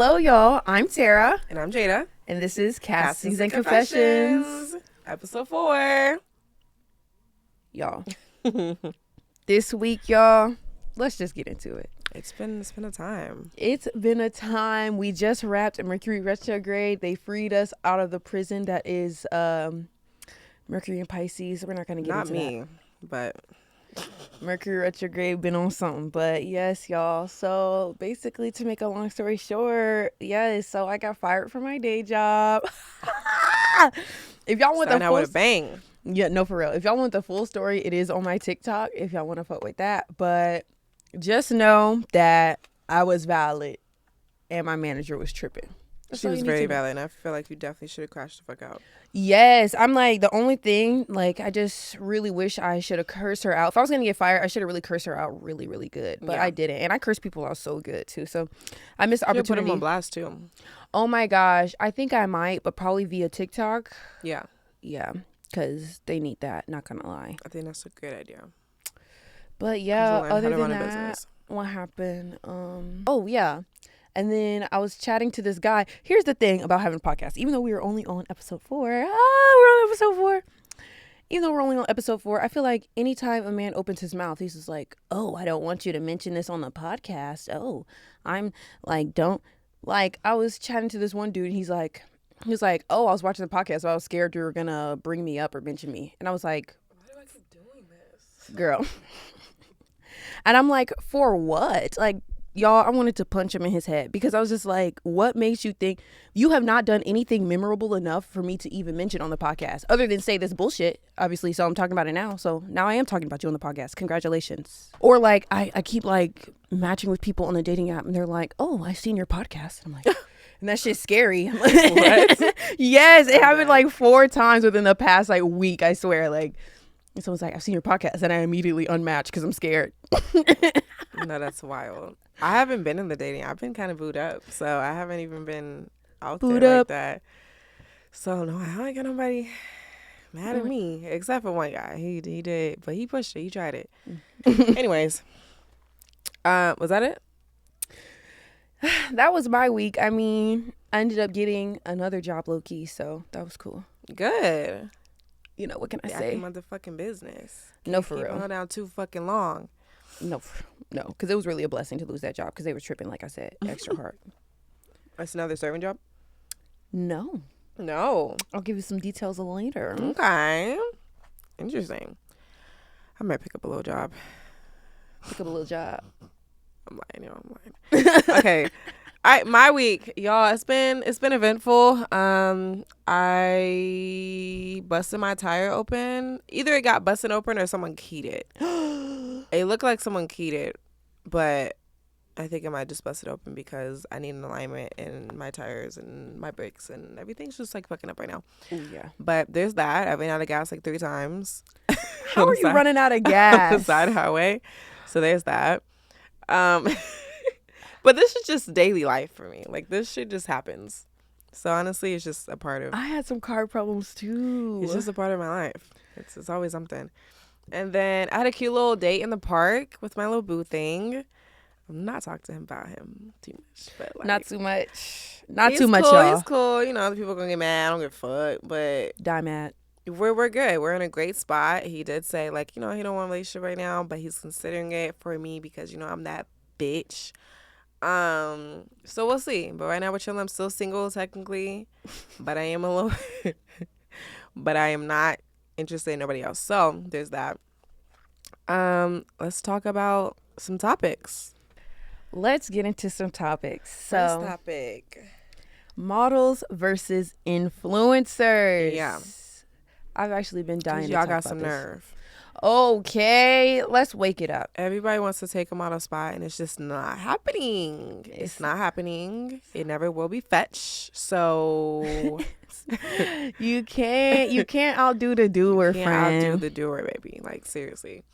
Hello, y'all. I'm Tera. And I'm Jada. And this is Castings and Confessions. Episode 4. Y'all. This week, y'all, let's just get into it. It's been a time. It's been a time. We just wrapped Mercury retrograde. They freed us out of the prison that is Mercury and Pisces. We're not going to get into Not me, but Mercury retrograde been on something. But yes, y'all. So basically, to make a long story short, yes, so I got fired from my day job. If y'all want starting the out full with a bang. Yeah, no, for real. If y'all want the full story, it is on my TikTok if y'all want to fuck with that. But just know that I was valid and my manager was tripping. She was very valid, and I feel like you definitely should have crashed the fuck out. Yes. I'm like, the only thing, like, I just really wish I should have cursed her out. If I was going to get fired, I should have really cursed her out really, really good. But I didn't. And I curse people out so good, too. So I missed the opportunity. Put him on blast, too. Oh, my gosh. I think I might, but probably via TikTok. Yeah. Yeah. Because they need that, not gonna lie. I think that's a good idea. But yeah, other than that, what happened? Oh yeah. And then I was chatting to this guy. Here's the thing about having a podcast. Even though we were only on episode 4. We're on episode 4. Even though we're only on episode 4, I feel like anytime a man opens his mouth, he's just like, oh, I don't want you to mention this on the podcast. Oh, I'm like, don't. Like, I was chatting to this one dude, and he was like, oh, I was watching the podcast, so I was scared you were going to bring me up or mention me. And I was like, why do I keep doing this? Girl. And I'm like, for what? Like, y'all, I wanted to punch him in his head because I was just like, what makes you think you have not done anything memorable enough for me to even mention on the podcast other than say this bullshit, obviously. So I'm talking about it now. So now I am talking about you on the podcast. Congratulations. Or like, I keep like matching with people on the dating app and they're like, oh, I've seen your podcast. And I'm like... And that shit's scary. What? Yes, it happened like 4 times within the past like week, I swear. Like, someone's like, I've seen your podcast, and I immediately unmatched because I'm scared. No, that's wild. I haven't been in the dating. I've been kind of booed up, so I haven't even been out there like that. So no, I ain't got nobody mad at me except for one guy. He did, but he pushed it. He tried it. Anyways, was that it? That was my week. I mean, I ended up getting another job low-key, so that was cool. Good. You know, what can I say? Motherfucking business. No, for real. Keep on down too fucking long. No, because it was really a blessing to lose that job because they were tripping, like I said, extra hard. That's another serving job? No. I'll give you some details later. Okay. Interesting. I might pick up a little job. I'm lying. Okay. All right, my week, y'all, it's been eventful. I busted my tire open. Either it got busted open or someone keyed it. It looked like someone keyed it, but I think it might just busted open because I need an alignment in my tires and my brakes and everything's just like fucking up right now. Ooh, yeah. But there's that. I've been out of gas like 3 times. How are you running out of gas? On the side highway. So there's that. But this is just daily life for me. Like, this shit just happens. So honestly, it's just a part of... I had some car problems too. It's just a part of my life. It's always something. And then I had a cute little date in the park with my little boo thing. I'm not talking to him about him too much, but like... Not too much, cool, y'all. He's cool. You know, other people gonna get mad. I don't give a fuck, but... Die mad. We're good. We're in a great spot. He did say, like, you know, he don't want a relationship right now, but he's considering it for me because, you know, I'm that bitch. So we'll see. But right now we're chilling. I'm still single technically, but I am a little but I am not interested in nobody else. So there's that. Let's talk about some topics. Let's get into some topics. So first topic. Models versus influencers. Yeah. I've actually been dying to y'all talk got about some this. nerve. Okay, let's wake it up. Everybody wants to take a model spot, and it's just not happening. It's not happening. It never will be fetch. So you can't outdo the doer, friend. Outdo the doer, baby. Like, seriously.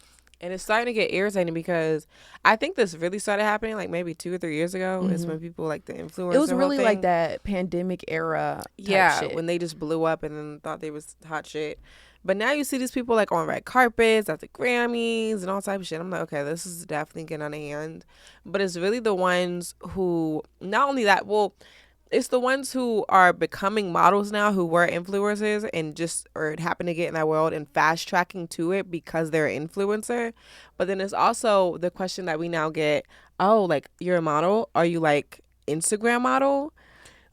And it's starting to get irritating because I think this really started happening like maybe 2 or 3 years ago. Is when people like the influencer. It was really like that pandemic era type shit. When they just blew up and then thought they was hot shit. But now you see these people like on red carpets at the Grammys and all type of shit. I'm like, okay, this is definitely getting out of hand. But it's really the ones who, not only that, well, it's the ones who are becoming models now who were influencers and just or happen to get in that world and fast tracking to it because they're an influencer. But then it's also the question that we now get, oh, like, you're a model? Are you like Instagram model?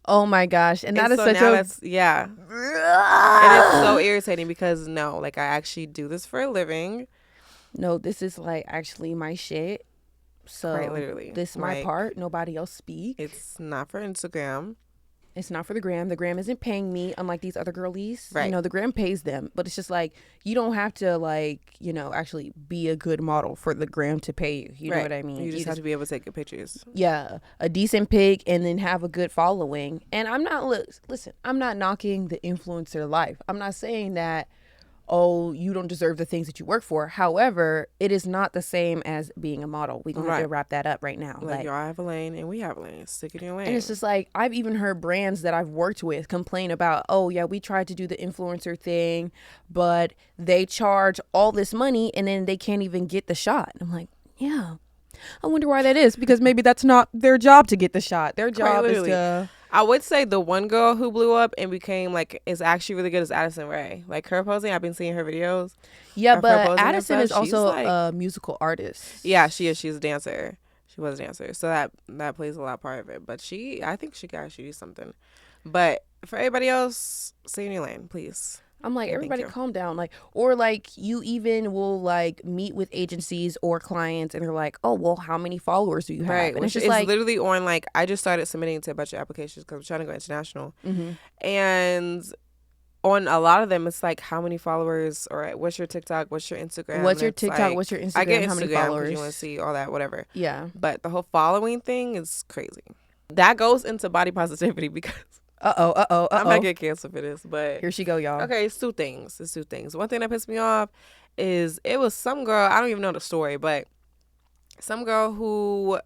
Oh my gosh. And that is such a yeah. And it's so irritating because no, like I actually do this for a living. No, this is like actually my shit. So right, literally. This is my part. Nobody else speak. It's not for Instagram. It's not for the gram. The gram isn't paying me, unlike these other girlies. Right. You know, the gram pays them. But it's just like, you don't have to, like, you know, actually be a good model for the gram to pay you. You know what I mean? You just have to be able to take good pictures. Yeah. A decent pic and then have a good following. And I'm not, listen, I'm not knocking the influencer life. I'm not saying that, oh, you don't deserve the things that you work for. However, it is not the same as being a model. We're going to have to wrap that up right now. Like, y'all have a lane and we have a lane. Stick it in your lane. And it's just like, I've even heard brands that I've worked with complain about, oh, yeah, we tried to do the influencer thing, but they charge all this money and then they can't even get the shot. I'm like, yeah. I wonder why that is, because maybe that's not their job to get the shot. Their job is to... I would say the one girl who blew up and became like is actually really good is Addison Rae. Like her posing, I've been seeing her videos. Yeah, but Addison is also like, a musical artist. Yeah, she is. She's a dancer. She was a dancer, so that plays a lot part of it. But I think she could actually do something. But for everybody else, stay in your lane, please. I'm like, everybody calm down. Like, or like you even will like meet with agencies or clients and they're like, oh, well, how many followers do you have? Right. And it's just like literally on like, I just started submitting to a bunch of applications because I'm trying to go international. And on a lot of them, it's like, how many followers or what's your TikTok? What's your Instagram? What's your TikTok? Like, what's your Instagram? I get Instagram, how many followers? You want to see all that, whatever. Yeah. But the whole following thing is crazy. That goes into body positivity because I might get canceled for this, but here she go, y'all. Okay, it's two things. One thing that pissed me off is it was some girl, I don't even know the story, but some girl who,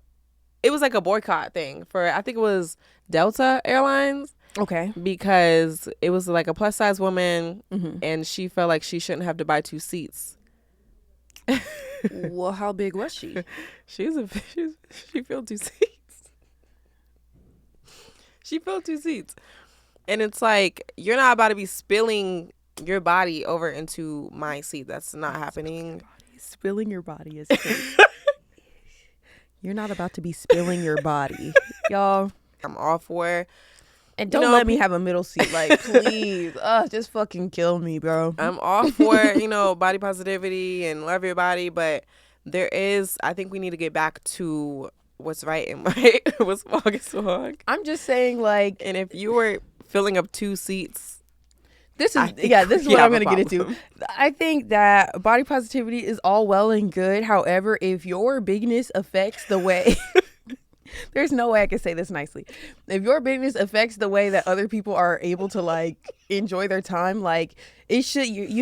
it was like a boycott thing for, I think it was Delta Airlines. Okay. Because it was like a plus size woman and she felt like she shouldn't have to buy 2 seats. Well, how big was she? She filled 2 seats. She filled 2 seats. And it's like, you're not about to be spilling your body over into my seat. That's not happening. Spilling your body is crazy. You're not about to be spilling your body. Y'all. I'm all for. And don't let me have a middle seat. Like, please. Just fucking kill me, bro. I'm all for, body positivity and love your body. But I think we need to get back to what's right and right, what's wrong is wrong. I'm just saying, like, and if you were filling up 2 seats, this is what I'm gonna get into. I think that body positivity is all well and good. However, if your bigness affects the way there's no way I can say this nicely. If your bigness affects the way that other people are able to like enjoy their time, like you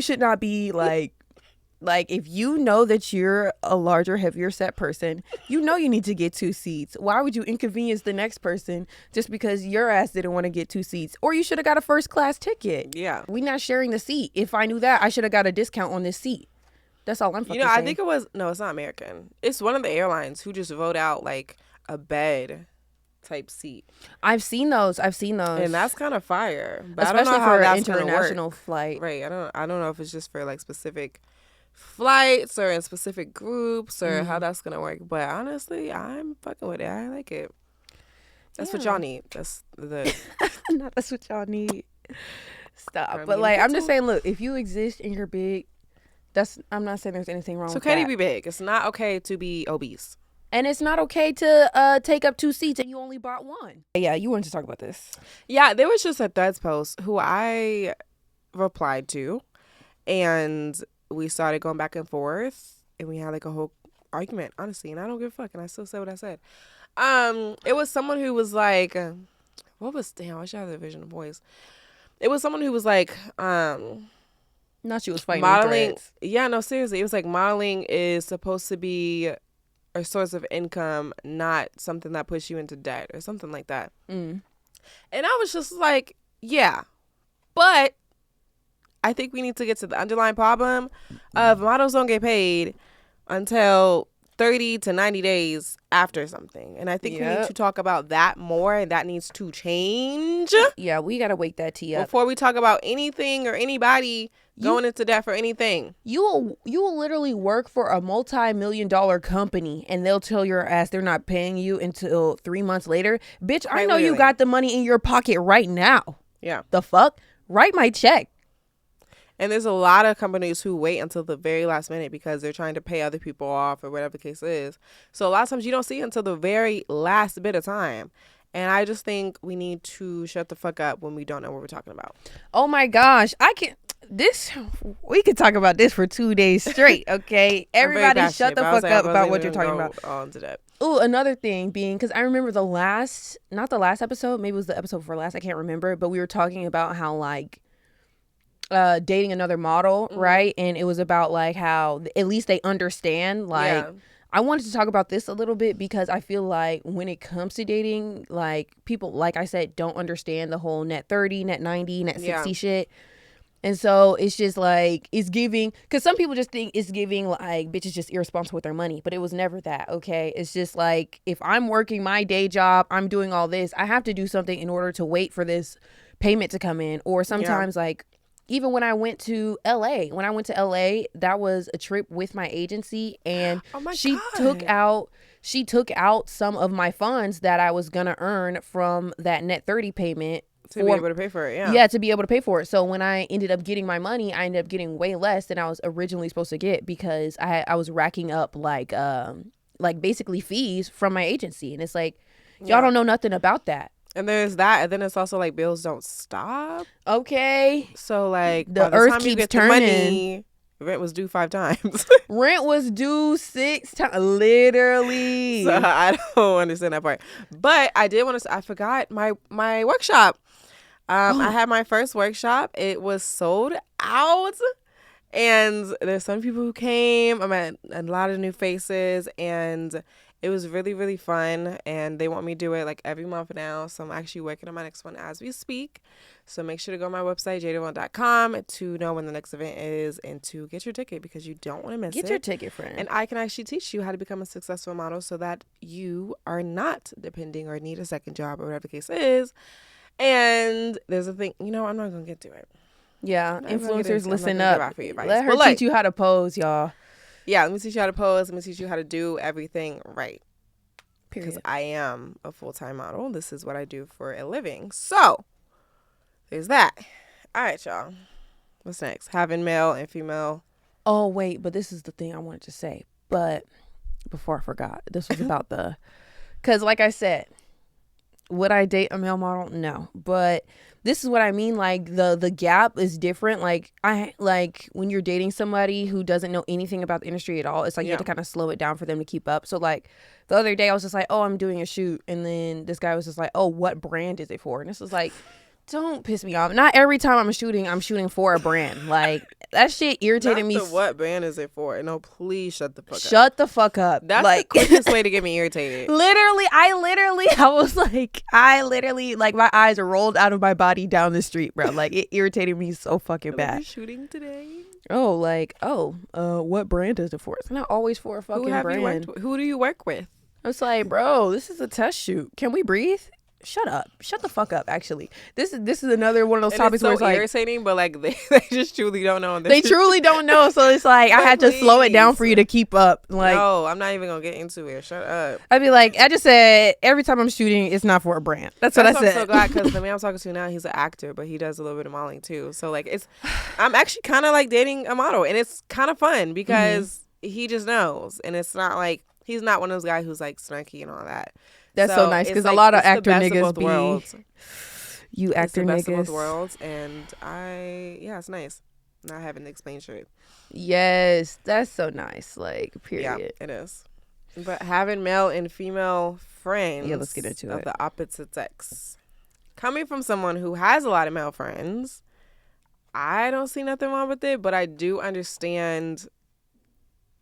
should not be like, if you know that you're a larger, heavier set person, you know you need to get 2 seats. Why would you inconvenience the next person just because your ass didn't want to get 2 seats? Or you should have got a first class ticket. Yeah. We not sharing the seat. If I knew that, I should have got a discount on this seat. That's all I'm fucking saying. I think it was, no, it's not American. It's one of the airlines who just vote out like a bed type seat. I've seen those. And that's kind of fire. But especially I don't know how for that's an international flight. Right. I don't know if it's just for like specific flights or in specific groups or how that's gonna work, but honestly I'm fucking with it. I like it. That's what y'all need. That's what y'all need. Stop. But like, I'm just saying, look, if you exist and you're big, I'm not saying there's anything wrong with that. It's okay to be big. It's not okay to be obese. And it's not okay to take up 2 seats and you only bought 1. Yeah, you wanted to talk about this. Yeah, there was just a Threads post who I replied to, and we started going back and forth, and we had like a whole argument, honestly, and I don't give a fuck, and I still say what I said. It was someone who was like, I wish I had the vision of voice. It was someone who was like, Not she was fighting modeling. Yeah, no, seriously, it was like modeling is supposed to be a source of income, not something that puts you into debt or something like that. And I was just like, yeah, but I think we need to get to the underlying problem of models don't get paid until 30 to 90 days after something. And I think we need to talk about that more, and that needs to change. Yeah, we got to wake that tea up. Before we talk about anything or anybody going into debt for anything. You will literally work for a multi-million-dollar company, and they'll tell your ass they're not paying you until 3 months later. Bitch, I know you got the money in your pocket right now. Yeah. The fuck? Write my check. And there's a lot of companies who wait until the very last minute because they're trying to pay other people off or whatever the case is. So a lot of times you don't see it until the very last bit of time. And I just think we need to shut the fuck up when we don't know what we're talking about. Oh my gosh. We could talk about this for 2 days straight, okay? Everybody shut the fuck up about what you're talking about. On to that. Ooh, another thing being, because I remember not the last episode, maybe it was the episode before last, I can't remember, but we were talking about how like dating another model, right? And it was about like how at least they understand, like I wanted to talk about this a little bit because I feel like when it comes to dating, like people, like I said, don't understand the whole net 30, net 90, net 60 shit. And so it's just like, it's giving, because some people just think it's giving like bitches just irresponsible with their money, but it was never that, okay? It's just like, if I'm working my day job, I'm doing all this, I have to do something in order to wait for this payment to come in. Or sometimes like, even when I went to LA, that was a trip with my agency, and she took out some of my funds that I was going to earn from that net 30 payment. To be able to pay for it, Yeah, to be able to pay for it. So when I ended up getting my money, I ended up getting way less than I was originally supposed to get because I was racking up like basically fees from my agency. And it's like, y'all don't know nothing about that. And there's that, and then it's also like bills don't stop. Okay. So like the earth keeps turning. Money, rent was due 5 times. Rent was due 6 times, literally. So I don't understand that part. But I did want to. I forgot my workshop. I had my first workshop. It was sold out. And there's some people who came. I met a lot of new faces, and it was really, really fun. And they want me to do it like every month now. So I'm actually working on my next one as we speak. So make sure to go to my website, jada1.com, to know when the next event is and to get your ticket because you don't want to miss it. Get your ticket, friend. And I can actually teach you how to become a successful model so that you are not depending or need a second job or whatever the case is. And there's a thing, I'm not going to get to it. Yeah, influencers, listen up. Let her teach you how to pose, y'all. Yeah, let me teach you how to pose. Let me teach you how to do everything right. Period. Because I am a full-time model. This is what I do for a living. So, there's that. All right, y'all. What's next? Having male and female. Oh, wait, but this is the thing I wanted to say. But before I forgot, this was about because like I said, would I date a male model? No. But this is what I mean. Like the gap is different. Like when you're dating somebody who doesn't know anything about the industry at all, it's like you have to kind of slow it down for them to keep up. So like the other day I was just like, oh, I'm doing a shoot. And then this guy was just like, oh, what brand is it for? And this was like, don't piss me off. Not every time I'm shooting for a brand. Like that shit irritated me. What brand is it for? No, please shut the fuck up. Shut the fuck up. That's like, the quickest way to get me irritated. I was like, my eyes rolled out of my body down the street, bro. Like it irritated me so fucking bad. Are you shooting today? What brand is it for? It's not always for a fucking brand. Who do you work with? I was like, bro, this is a test shoot. Can we breathe? Shut up. Shut the fuck up, actually. This is another one of those topics where it's like irritating, but like they just truly don't know. They truly don't know, so it's like I had to slow it down for you to keep up. Like, no, I'm not even gonna get into it. Shut up. I'd be like, I just said every time I'm shooting, it's not for a brand. That's what I said. I'm so glad because the man I'm talking to now, he's an actor, but he does a little bit of modeling too. So like I'm actually kind of like dating a model, and it's kind of fun because he just knows, and it's not like he's not one of those guys who's like snarky and all that. That's so nice because a lot of actor niggas be you actor niggas. It's the best of both worlds, and it's nice not having to explain shit. Yes, that's so nice. Like, period. Yeah, it is. But having male and female friends, let's get into of it. the opposite sex, coming from someone who has a lot of male friends, I don't see nothing wrong with it, but I do understand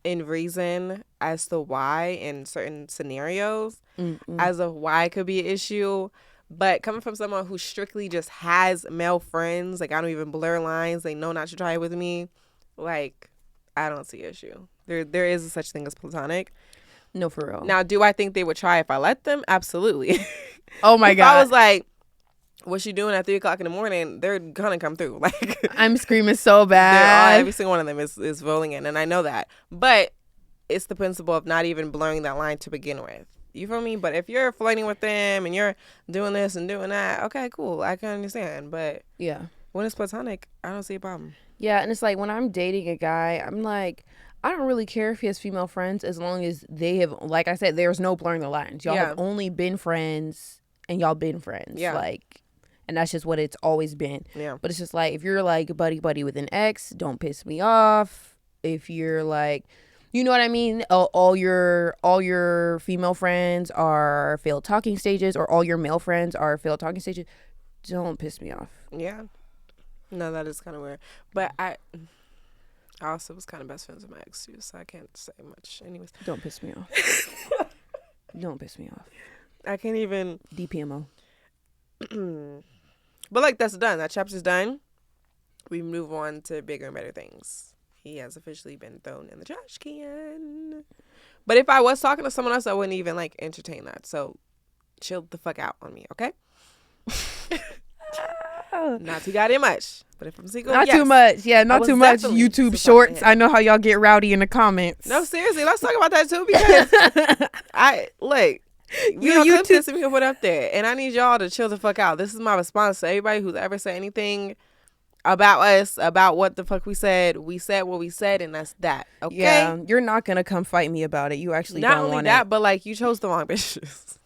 in reason as to why in certain scenarios as of why it could be an issue. But coming from someone who strictly just has male friends, like I don't even blur lines, they know not to try it with me, like I don't see issue. There is a such thing as platonic. No, for real. Now, do I think they would try if I let them? Absolutely. Oh my God. I was like, what's she doing at 3:00 in the morning? They're gonna come through. Like I'm screaming so bad. every single one of them is rolling in, and I know that. But it's the principle of not even blurring that line to begin with. You feel me? But if you're flirting with them and you're doing this and doing that, okay, cool, I can understand. But yeah, when it's platonic, I don't see a problem. Yeah, and it's like when I'm dating a guy, I'm like, I don't really care if he has female friends as long as they have, like I said, there's no blurring the lines. Y'all have only been friends and y'all been friends. Yeah. Like, and that's just what it's always been. Yeah. But it's just like, if you're like buddy with an ex, don't piss me off. If you're like, you know what I mean? All your female friends are failed talking stages, or all your male friends are failed talking stages. Don't piss me off. Yeah. No, that is kind of weird. But I also was kind of best friends with my ex too, so I can't say much. Anyways. Don't piss me off. Don't piss me off. I can't even. DPMO. But like that's done. That chapter's done. We move on to bigger and better things. He has officially been thrown in the trash can. But if I was talking to someone else, I wouldn't even like entertain that. So chill the fuck out on me, okay? Not too goddamn much. But if I'm single, not too much. Yeah, not too much. YouTube shorts. I know how y'all get rowdy in the comments. No, seriously, let's talk about that too, because you clip and we can put up there, and I need y'all to chill the fuck out. This is my response to everybody who's ever said anything about us, about what the fuck we said. We said what we said, and that's that. Okay. Yeah, you're not gonna come fight me about it. You actually not don't only want that, it. but like you chose the wrong bitches.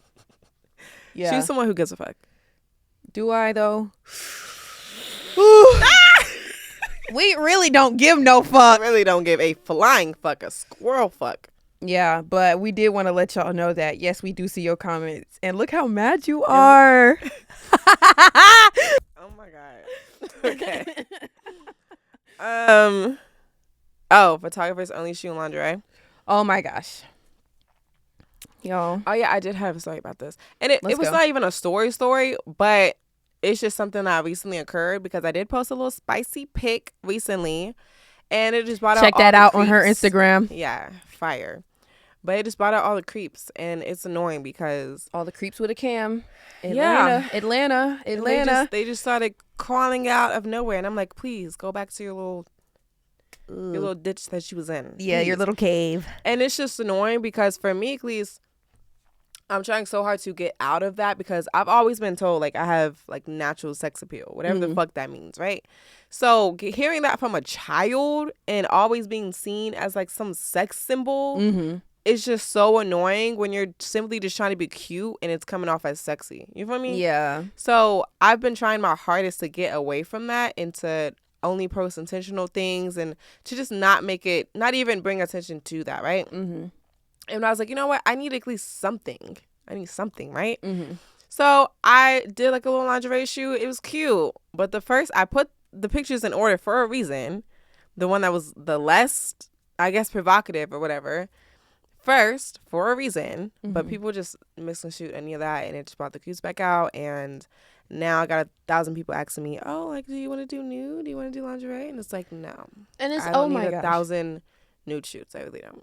Yeah, choose someone who gives a fuck. Do I though? We really don't give no fuck. Really don't give a flying fuck, a squirrel fuck. Yeah, but we did want to let y'all know that yes, we do see your comments, and look how mad you are. Oh my god. Okay. Photographers only shoot lingerie. Oh my gosh. Yo. Oh yeah, I did have a story about this, and it was go. not even a story, but it's just something that recently occurred because I did post a little spicy pic recently, and it just brought out. Check that out on her Instagram. Yeah, fire. But it just brought out all the creeps, and it's annoying because all the creeps with a cam. Atlanta. Atlanta. They just started crawling out of nowhere, and I'm like, please go back to your little ditch that you was in. Yeah, please. your little cave. And it's just annoying because for me, at least, I'm trying so hard to get out of that because I've always been told like I have like natural sex appeal, whatever the fuck that means, right? So hearing that from a child and always being seen as like some sex symbol. It's just so annoying when you're simply just trying to be cute and it's coming off as sexy. You feel me? Yeah. So I've been trying my hardest to get away from that and to only post intentional things and to just not even bring attention to that, right? And I was like, you know what? I need at least something. I need something, right? So I did like a little lingerie shoot. It was cute. But I put the pictures in order for a reason. The one that was the less, I guess, provocative or whatever. First, for a reason, but people just misconstrue any of that, and it just brought the cutes back out, and now I got 1,000 people asking me, oh, like, do you want to do nude? Do you want to do lingerie? And it's like, no. And it's, I don't need 1,000 nude shoots. I really don't.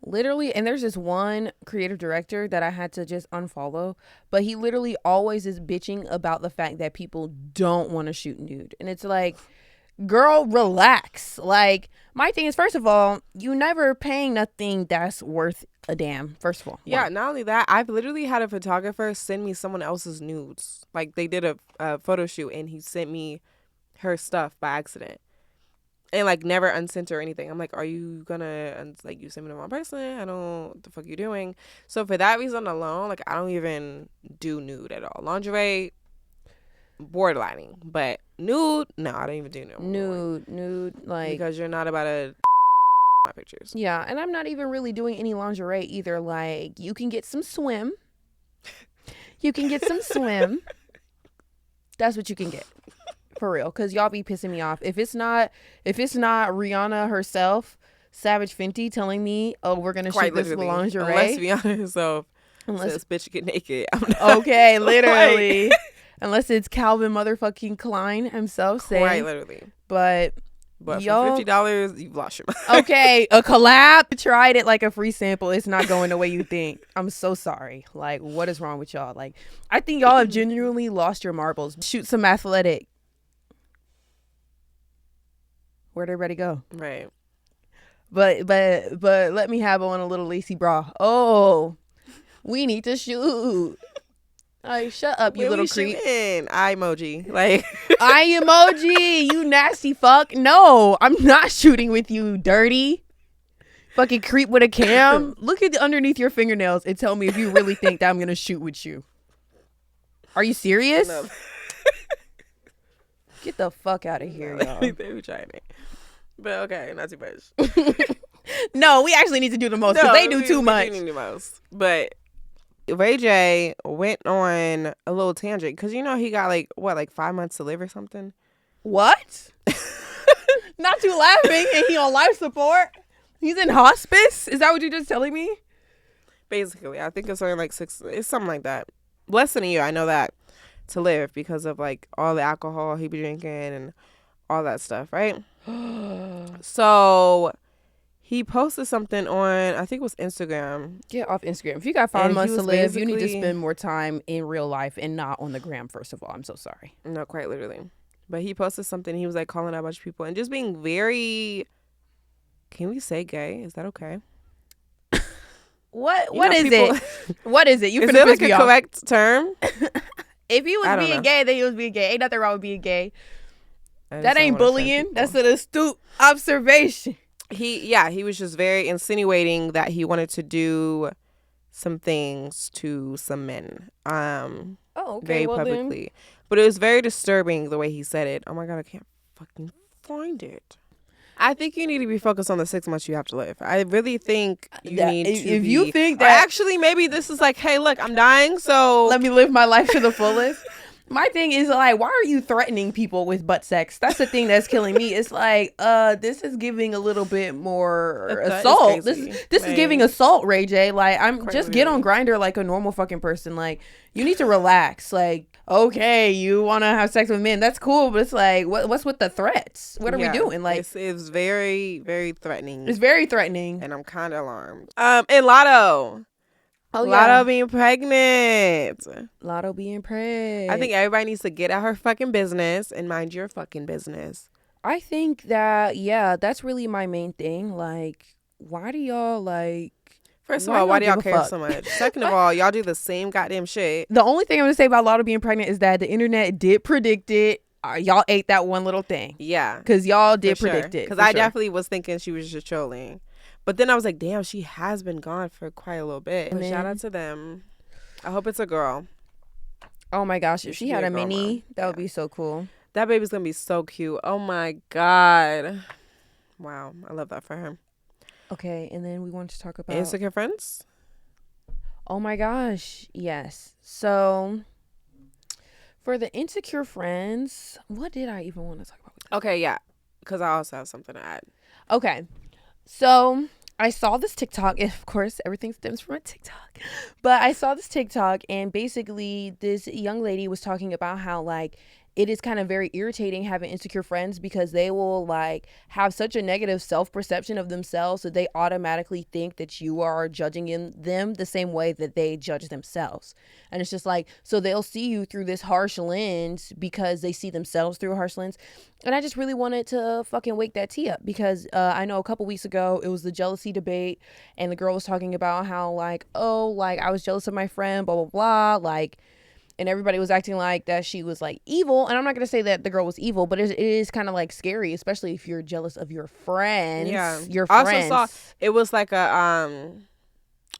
Literally, and there's this one creative director that I had to just unfollow, but he literally always is bitching about the fact that people don't want to shoot nude. And it's like, girl, relax. Like, my thing is, first of all, you never paying nothing that's worth a damn, first of all. Yeah, not only that, I've literally had a photographer send me someone else's nudes. Like, they did a photo shoot, and he sent me her stuff by accident. And, like, never unsent her or anything. I'm like, are you gonna, like, you sent me the wrong person? I don't, what the fuck you doing? So, for that reason alone, like, I don't even do nude at all. Lingerie, borderlining, but nude, no, I don't even do nude, like, because you're not about to my pictures. Yeah, and I'm not even really doing any lingerie either. Like, you can get some swim. That's what you can get For real, because y'all be pissing me off. If it's not Rihanna herself, Savage Fenty telling me, oh, we're going to shoot this lingerie. Unless Rihanna herself says, bitch, get naked. Okay, literally. Unless it's Calvin motherfucking Klein himself saying. Quite literally. But for $50, you've lost your mind. Okay, a collab. Tried it like a free sample. It's not going the way you think. I'm so sorry. Like, what is wrong with y'all? Like, I think y'all have genuinely lost your marbles. Shoot some athletic. Where'd everybody go? Right. But let me have on a little lacy bra. Oh, we need to shoot. Like, shut up, you little creep. Eye emoji. Like, eye emoji, you nasty fuck. No, I'm not shooting with you, dirty fucking creep with a cam. Look at underneath your fingernails and tell me if you really think that I'm gonna shoot with you. Are you serious? No. Get the fuck out of here, y'all. They were trying it. But okay, not too much. No, we actually need to do the most because they do too much. We need the most. But Ray J went on a little tangent because he got like 5 months to live or something. What? Not too laughing, and he on life support. He's in hospice. Is that what you're just telling me? Basically, I think it's only like 6. It's something like that. Less than a year. I know that to live because of like all the alcohol he be drinking and all that stuff, right? So he posted something on, I think it was Instagram. Get off Instagram. If you got 5 months to live, you need to spend more time in real life and not on the gram, first of all. I'm so sorry. No, quite literally. But he posted something. He was like calling out a bunch of people and just being very, can we say gay? Is that okay? What is it? What is it? You is it like a correct term? If he was being gay, then he was being gay. Ain't nothing wrong with being gay. That ain't bullying. That's an astute observation. He was just very insinuating that he wanted to do some things to some men. Very publicly. Then. But it was very disturbing the way he said it. Oh my God, I can't fucking find it. I think you need to be focused on the 6 months you have to live. I really think you need to if you think that actually maybe this is like, hey, look, I'm dying, so let me live my life to the fullest. My thing is like, why are you threatening people with butt sex? That's the thing that's killing me. It's like, this is giving a little bit more assault. This is giving assault, Ray J. Like, get on Grindr like a normal fucking person. Like, you need to relax. Like, okay, you want to have sex with men, that's cool, but it's like, what's with the threats? What are we doing? Like, it's very, very threatening. It's very threatening, and I'm kind of alarmed. And Latto. Oh, Latto being pregnant. Latto being pregnant. I think everybody needs to get out her fucking business and mind your fucking business. I think that, that's really my main thing. Like, why do y'all like... First of all, why do y'all care so much? Second of all, y'all do the same goddamn shit. The only thing I'm going to say about Latto being pregnant is that the internet did predict it. Y'all ate that one little thing. Yeah. Because y'all did predict it. Because I definitely was thinking she was just trolling. But then I was like, damn, she has been gone for quite a little bit. But shout out to them. I hope it's a girl. Oh my gosh. If she had a mini, that would be so cool. That baby's going to be so cute. Oh my God. Wow. I love that for her. Okay. And then we want to talk about Insecure friends. Oh my gosh. Yes. So for the insecure friends, what did I even want to talk about? Okay. Yeah. Because I also have something to add. Okay. So I saw this TikTok, and of course everything stems from a TikTok, but I saw this TikTok, and basically this young lady was talking about how like it is kind of very irritating having insecure friends because they will like have such a negative self-perception of themselves that they automatically think that you are judging them the same way that they judge themselves. And it's just like, so they'll see you through this harsh lens because they see themselves through a harsh lens. And I just really wanted to fucking wake that tea up because I know a couple weeks ago it was the jealousy debate, and the girl was talking about how like, oh, like I was jealous of my friend, blah, blah, blah, like, and everybody was acting like that she was like evil. And I'm not going to say that the girl was evil, but it is kind of like scary, especially if you're jealous of your friends. Yeah. Your friends. I also saw it was like a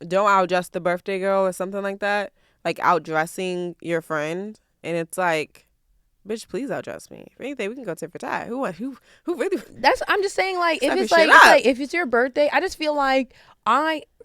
don't outdress the birthday girl or something like that. Like outdressing your friend. And it's like, bitch, please outdress me. If anything, we can go tit for tat. Who really? I'm just saying, like, if it's like if it's your birthday, I just feel like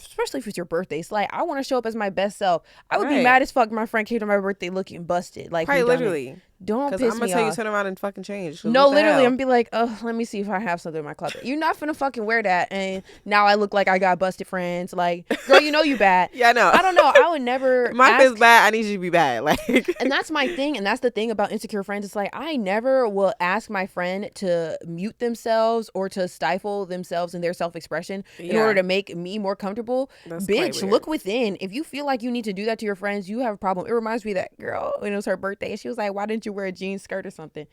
especially if it's your birthday. It's like, I want to show up as my best self. I would be mad as fuck if my friend came to my birthday looking busted. Like, quite literally. Don't piss me off. I'm going to tell you turn around and fucking change. No, literally, I'm going to be like, oh, let me see if I have something in my closet. You're not finna fucking wear that. And now I look like I got busted friends. Like, girl, you know you bad. Yeah, I know. I don't know. I would never. My face bad. I need you to be bad. Like, and that's my thing. And that's the thing about insecure friends. It's like, I never will ask my friend to mute themselves or to stifle themselves in their self-expression in order to make me more comfortable. That's bitch, look within. If you feel like you need to do that to your friends, you have a problem. It reminds me of that girl when it was her birthday. And she was like, why didn't you wear a jean skirt or something?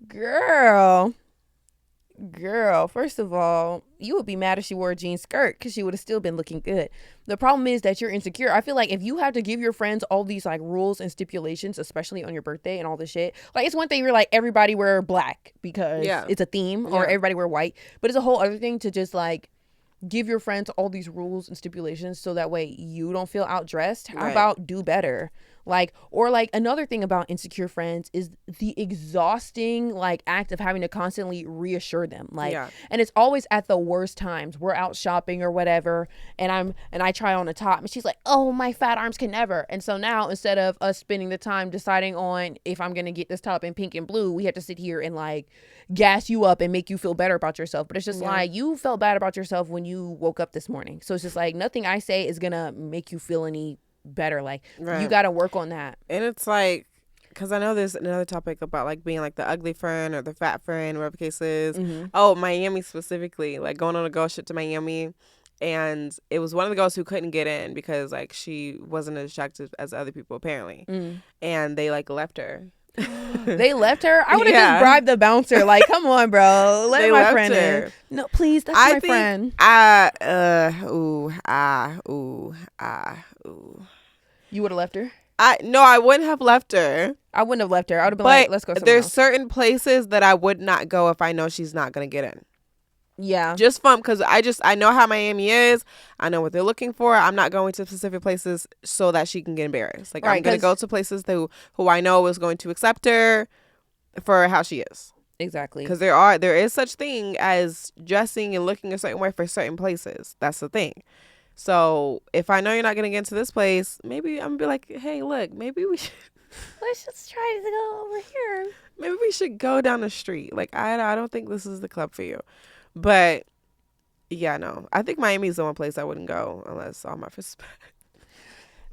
Girl, first of all, you would be mad if she wore a jean skirt because she would have still been looking good. The problem is that you're insecure. I feel like if you have to give your friends all these like rules and stipulations, especially on your birthday and all this shit, like it's one thing you're like, everybody wear black because it's a theme, or everybody wear white, but it's a whole other thing to just like give your friends all these rules and stipulations so that way you don't feel outdressed. How about do better? Like, or like another thing about insecure friends is the exhausting like act of having to constantly reassure them. Like, and it's always at the worst times. We're out shopping or whatever, and I try on a top and she's like, oh, my fat arms can never. And so now instead of us spending the time deciding on if I'm gonna get this top in pink and blue, we have to sit here and like gas you up and make you feel better about yourself. But it's just like, you felt bad about yourself when you woke up this morning. So it's just like nothing I say is gonna make you feel any better. Like you got to work on that. And it's like, because I know there's another topic about like being like the ugly friend or the fat friend, whatever the case is. Oh, Miami specifically, like going on a girl trip to Miami, and it was one of the girls who couldn't get in because like she wasn't as attractive as other people apparently, and they like left her. They left her? I would have just bribed the bouncer. Like, come on, bro. Let my friend in. No, please. That's my friend. You would have left her? No, I wouldn't have left her. I wouldn't have left her. I would have been like, let's go somewhere there's else. Certain places that I would not go if I know she's not going to get in. Yeah. Just from, because I know how Miami is. I know what they're looking for. I'm not going to specific places so that she can get embarrassed. Like, I'm going to go to places who I know is going to accept her for how she is. Exactly. Because there is such thing as dressing and looking a certain way for certain places. That's the thing. So if I know you're not going to get into this place, maybe I'm going to be like, hey, look, maybe we should. Let's just try to go over here. Maybe we should go down the street. Like, I don't think this is the club for you. But, yeah, no. I think Miami is the one place I wouldn't go unless all my respect.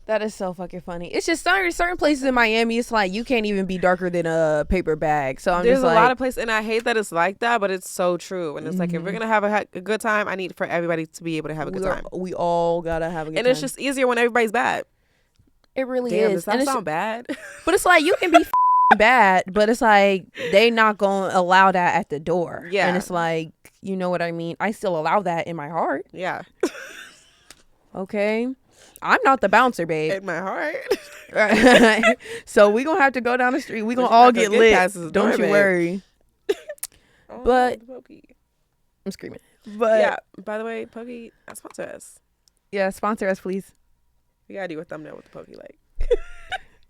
That is so fucking funny. It's just certain places in Miami, it's like you can't even be darker than a paper bag. So there's just like, a lot of places, and I hate that it's like that, but it's so true. And it's like, if we're going to have a good time, I need for everybody to be able to have a good time. We all got to have a good time. And it's just easier when everybody's bad. It really Damn, is. Does that sound bad? But it's like, you can be bad, but it's like, they not going to allow that at the door. Yeah. And it's like, you know what I mean? I still allow that in my heart. Yeah. Okay. I'm not the bouncer, babe. In my heart. So we gonna have to go down the street. We gonna all get lit. Don't you worry. But I'm screaming. But yeah. By the way, Pokey, sponsor us. Yeah, sponsor us, please. We gotta do a thumbnail with the Pokey like.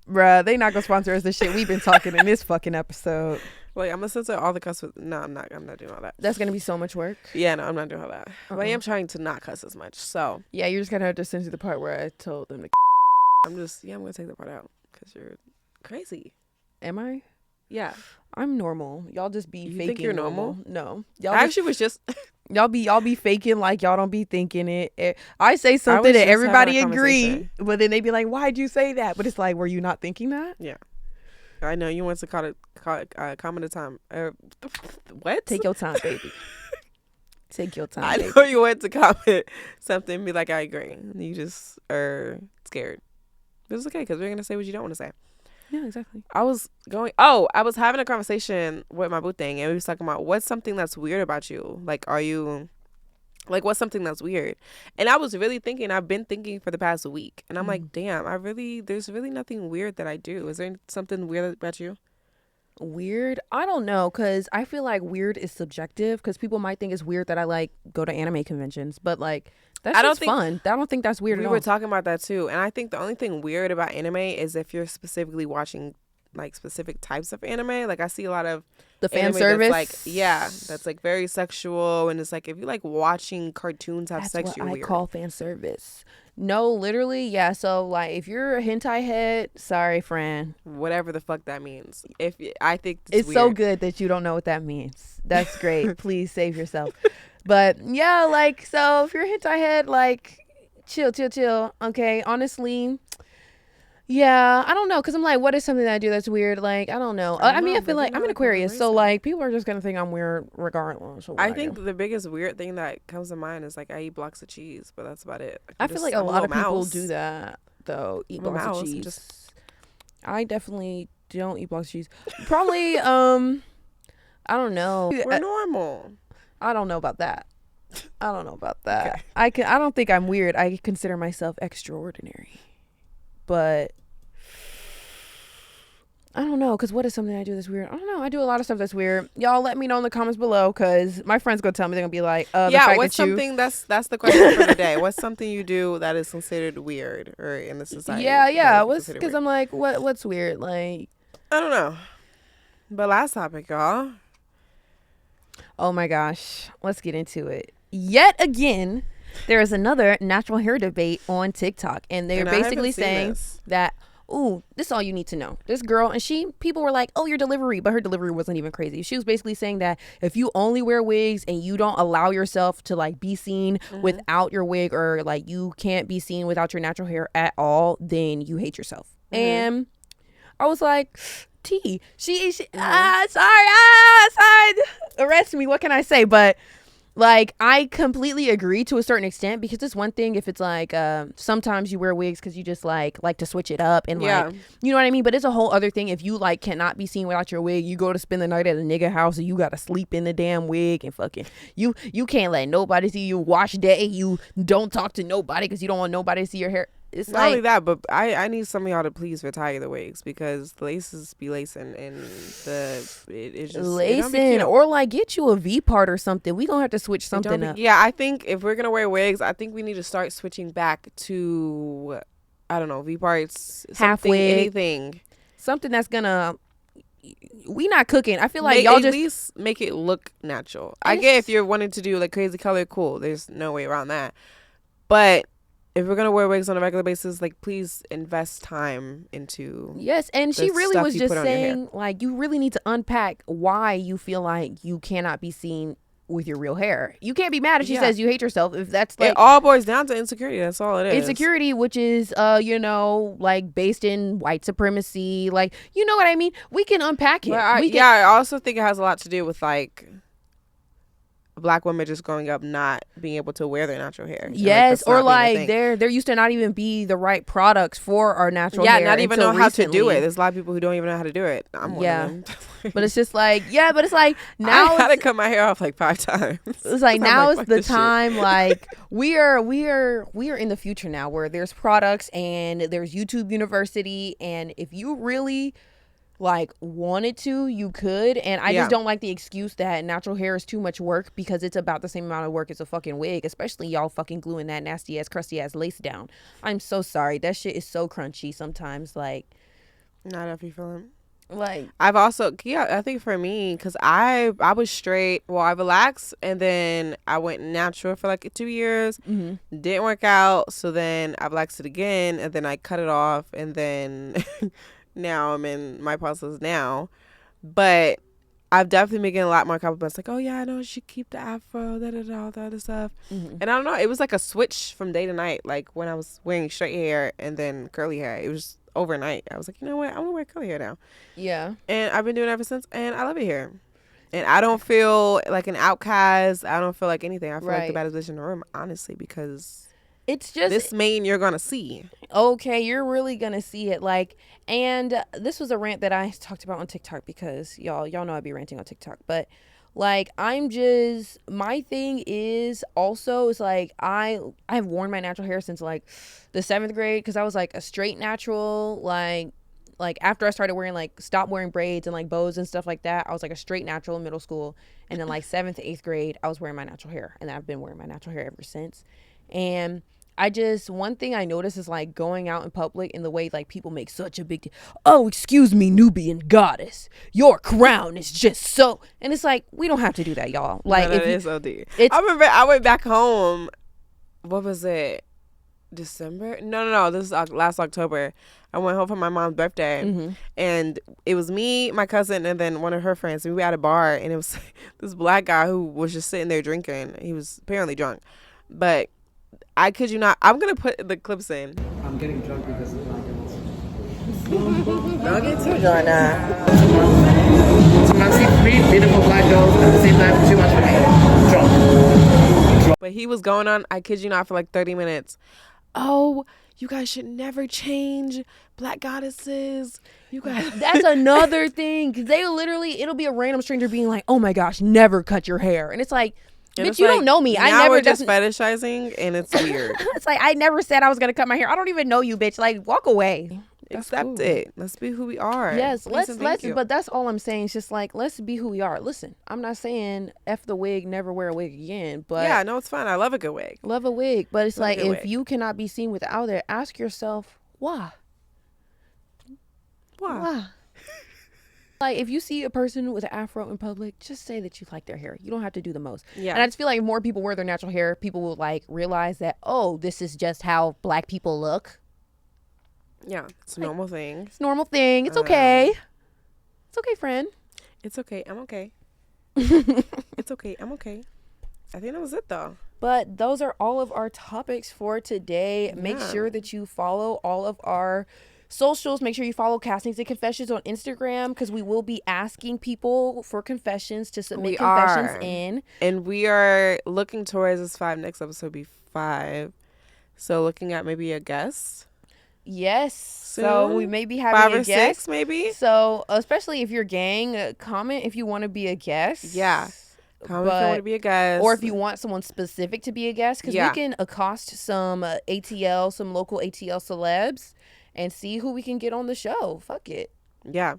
Bruh, they not gonna sponsor us the shit we've been talking in this fucking episode. Wait, I'm gonna censor all the cuss. No, I'm not doing all that. That's gonna be so much work. Yeah, no, I'm not doing all that. But I am trying to not cuss as much. So yeah, you're just gonna have to censor the part where I told them to. I'm gonna take that part out because you're crazy. Am I? Yeah, I'm normal. Y'all just be faking. Think you're normal? No, y'all. I actually was just. Y'all be faking like y'all don't be thinking it. I say something that everybody agree, but then they be like, "Why'd you say that?" But it's like, were you not thinking that? Yeah. I know you want to call it comment of time. What? Take your time, baby. Take your time. I know you want to comment something and be like, I agree. You just are scared. But it's okay because we're gonna say what you don't want to say. Yeah, exactly. I was having a conversation with my boo thing, and we was talking about what's something that's weird about you. Like, what's something that's weird? And I was really thinking, I've been thinking for the past week, and I'm like, damn, there's really nothing weird that I do. Is there something weird about you? Weird? I don't know, because I feel like weird is subjective, because people might think it's weird that I like go to anime conventions, but like that's just fun. I don't think that's weird at all. We were talking about that too, and I think the only thing weird about anime is if you're specifically watching like specific types of anime. Like I see a lot of the fan service. That's like very sexual, and it's like if you like watching cartoons have sex, you're weird. I call fan service. No, literally, yeah. So like, if you're a hentai head, sorry, Fran. Whatever the fuck that means. I think it's weird. So good that you don't know what that means. That's great. Please save yourself. But yeah, like, so if you're a hentai head, like, chill. Okay, honestly. Yeah, I don't know, because I'm like, what is something that I do that's weird? Like, I don't know. I mean, I feel like I'm an Aquarius, so like people are just gonna think I'm weird regardless. I think the biggest weird thing that comes to mind is like I eat blocks of cheese, but that's about it. Like, I feel like a lot of people do that though. Eat blocks of cheese. I definitely don't eat blocks of cheese. Probably, I don't know. We're normal. I don't know about that. Okay. I don't think I'm weird. I consider myself extraordinary. But I don't know, because what is something I do that's weird? I don't know. I do a lot of stuff that's weird. Y'all let me know in the comments below, because my friends gonna tell me. They're gonna be like, what's something that's the question for the day. What's something you do that is considered weird or in the society? Yeah. Because I'm like, what's weird? Like, I don't know. But last topic, y'all. Oh my gosh. Let's get into it. Yet again, there is another natural hair debate on TikTok, and they're basically saying that, ooh, this is all you need to know. This girl, and people were like, oh, your delivery, but her delivery wasn't even crazy. She was basically saying that if you only wear wigs and you don't allow yourself to like be seen without your wig, or like you can't be seen without your natural hair at all, then you hate yourself. And I was like, sorry, arrest me. What can I say? But like, I completely agree to a certain extent, because it's one thing if it's like sometimes you wear wigs because you just like to switch it up and like, you know what I mean? But it's a whole other thing if you like cannot be seen without your wig. You go to spend the night at a nigga house and you gotta sleep in the damn wig, and fucking you can't let nobody see you. Wash day, you don't talk to nobody because you don't want nobody to see your hair. It's not only that, but I need some of y'all to please retire the wigs, because the laces be lacing, and it's just lacing, or like get you a V part or something. We gonna have to switch something up. Yeah, I think if we're gonna wear wigs, I think we need to start switching back to, I don't know, V parts, half wig, anything, something that's gonna. We not cooking. I feel like y'all at least make it look natural. I get if you're wanting to do like crazy color, cool. There's no way around that, but if we're gonna wear wigs on a regular basis, like, please invest time into. Yes, and she really was just saying, like, you really need to unpack why you feel like you cannot be seen with your real hair. You can't be mad if she says you hate yourself. If that's like, it all boils down to insecurity. That's all it is. Insecurity, which is like based in white supremacy. Like, you know what I mean? We can unpack it. I also think it has a lot to do with like Black women just growing up not being able to wear their natural hair. Yes, or like there used to not even be the right products for our natural hair. Yeah, not even know how to do it. There's a lot of people who don't even know how to do it. I'm one of them. But it's just like, but it's like now I had to cut my hair off like 5 times. It's like now is the time. Like we are in the future now, where there's products and there's YouTube University, and if you really like wanted to, you could. And I just don't like the excuse that natural hair is too much work, because it's about the same amount of work as a fucking wig, especially y'all fucking gluing that nasty ass crusty ass lace down. I'm so sorry, that shit is so crunchy sometimes. Like, not if you feel it. Like, I've also I think for me, because I was straight, well, I relaxed, and then I went natural for like 2 years. Didn't work out, so then I relaxed it again, and then I cut it off, and then now I'm in my process now. But I've definitely been getting a lot more compliments, like, oh yeah, I know, you should keep the afro, all that other stuff. And I don't know, it was like a switch from day to night. Like when I was wearing straight hair and then curly hair, it was overnight. I was like, you know what, I'm gonna wear curly hair now. Yeah. And I've been doing it ever since, and I love it here. And I don't feel like an outcast. I don't feel like anything. I feel like the baddest bitch in the room, honestly, because it's just this mane you're gonna see. Okay, you're really gonna see it. Like, and this was a rant that I talked about on TikTok, because y'all know I be ranting on TikTok. But like, my thing is also, it's like I've worn my natural hair since like the 7th grade, because I was like a straight natural. Like after I started wearing, like, stopped wearing braids and like bows and stuff like that, I was like a straight natural in middle school. And then like 7th, 8th grade, I was wearing my natural hair, and I've been wearing my natural hair ever since. And one thing I notice is like going out in public in the way like people make such a big deal. Oh, excuse me, Nubian goddess, your crown is just so, and it's like we don't have to do that, y'all. Like, no, if it's OD. I remember I went back home. What was it? December? No. This is last October. I went home for my mom's birthday, and it was me, my cousin, and then one of her friends. And we were at a bar, and it was this black guy who was just sitting there drinking. He was apparently drunk, but I kid you not. I'm gonna put the clips in. I'm getting drunk because of black girls. Don't get too drunk now. I see 3 beautiful black girls at the same time. Too much for me. Drunk. But he was going on, I kid you not, for like 30 minutes. Oh, you guys should never change black goddesses. You guys. That's another thing. Because it'll be a random stranger being like, oh my gosh, never cut your hair. And it's like, bitch, you don't know me. Now I never we're just fetishizing, and it's weird. It's like, I never said I was going to cut my hair. I don't even know you, bitch. Like, walk away. Accept it. Let's be who we are. Yes, let's but that's all I'm saying. It's just like, let's be who we are. Listen, I'm not saying F the wig, never wear a wig again, but yeah, no, it's fine. I love a good wig. Love a wig, but it's like, if you cannot be seen without it, ask yourself why. Like, if you see a person with an afro in public, just say that you like their hair. You don't have to do the most. Yeah. And I just feel like if more people wear their natural hair, people will like realize that, oh, this is just how black people look. Yeah, it's a normal thing. It's a normal thing. It's okay. It's okay, friend. It's okay. I'm okay. It's okay. I'm okay. I think that was it, though. But those are all of our topics for today. Yeah. Make sure that you follow all of our socials. Make sure you follow Castings and Confessions on Instagram, because we will be asking people for confessions to submit confessions in. And we are looking towards this next episode be 5. So looking at maybe a guest. Yes. Soon. So we may be having 5 or a guest. 6 maybe. So especially if you're gang, comment if you want to be a guest. Yeah. Comment if you want to be a guest. Or if you want someone specific to be a guest. Because we can accost some ATL, some local ATL celebs, and see who we can get on the show. Fuck it. Yeah.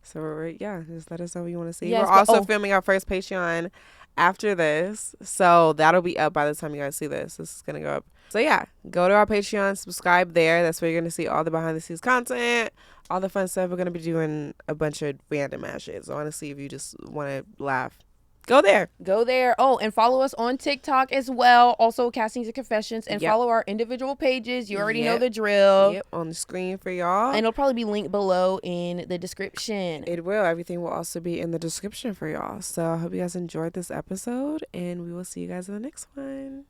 So just let us know what you want to see. Yes, we're also filming our first Patreon after this. So that'll be up by the time you guys see this. This is going to go up. So yeah, go to our Patreon, subscribe there. That's where you're going to see all the behind the scenes content, all the fun stuff. We're going to be doing a bunch of random ass shit. So honestly, if you just want to laugh, go there. Oh, and follow us on TikTok as well. Also, Castings and Confessions. And follow our individual pages. You already know the drill. Yep, on the screen for y'all. And it'll probably be linked below in the description. It will. Everything will also be in the description for y'all. So I hope you guys enjoyed this episode, and we will see you guys in the next one.